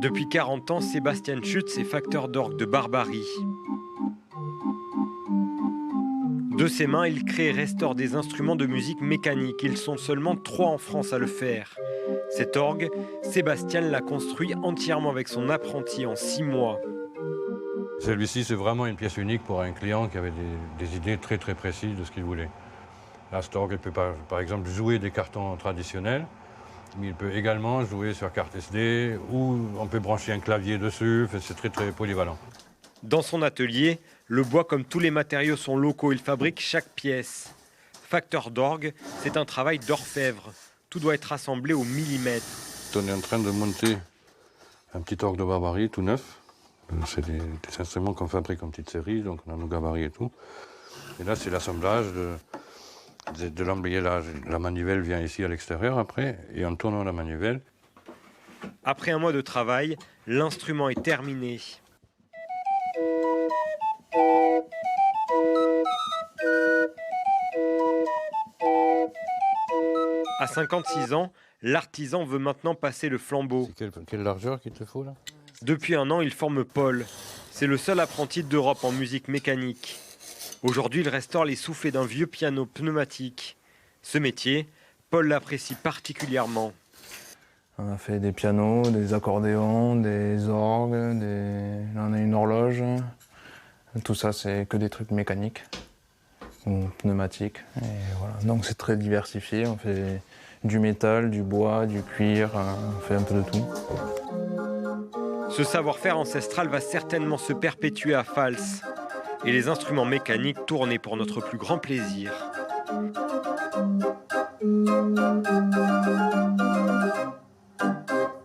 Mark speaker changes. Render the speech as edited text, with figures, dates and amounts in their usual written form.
Speaker 1: Depuis 40 ans, Sébastien Schütz est facteur d'orgue de Barbarie. De ses mains, il crée et restaure des instruments de musique mécanique. Ils sont seulement 3 en France à le faire. Cet orgue, Sébastien l'a construit entièrement avec son apprenti en 6 mois.
Speaker 2: Celui-ci, c'est vraiment une pièce unique pour un client qui avait des idées très très précises de ce qu'il voulait. Là, cet orgue, il peut par exemple jouer des cartons traditionnels, mais il peut également jouer sur carte SD, ou on peut brancher un clavier dessus, c'est très très polyvalent.
Speaker 1: Dans son atelier, le bois comme tous les matériaux sont locaux, il fabrique chaque pièce. Facteur d'orgue, c'est un travail d'orfèvre. Tout doit être assemblé au millimètre.
Speaker 2: On est en train de monter un petit orgue de Barbarie tout neuf. C'est des instruments qu'on fabrique en petite série, donc on a nos gabarits et tout. Et là, c'est l'assemblage de l'embrayage. La manivelle vient ici à l'extérieur après, et en tournant la manivelle.
Speaker 1: Après un mois de travail, l'instrument est terminé. À 56 ans, l'artisan veut maintenant passer le flambeau.
Speaker 2: Quelle largeur qu'il te faut là?
Speaker 1: Depuis un an, il forme Paul. C'est le seul apprenti d'Europe en musique mécanique. Aujourd'hui, il restaure les soufflets d'un vieux piano pneumatique. Ce métier, Paul l'apprécie particulièrement.
Speaker 3: On a fait des pianos, des accordéons, des orgues, là on a une horloge. Tout ça, c'est que des trucs mécaniques ou pneumatiques. Et voilà. Donc c'est très diversifié. On fait du métal, du bois, du cuir, on fait un peu de tout.
Speaker 1: Ce savoir-faire ancestral va certainement se perpétuer à Fals. Et les instruments mécaniques tournés pour notre plus grand plaisir.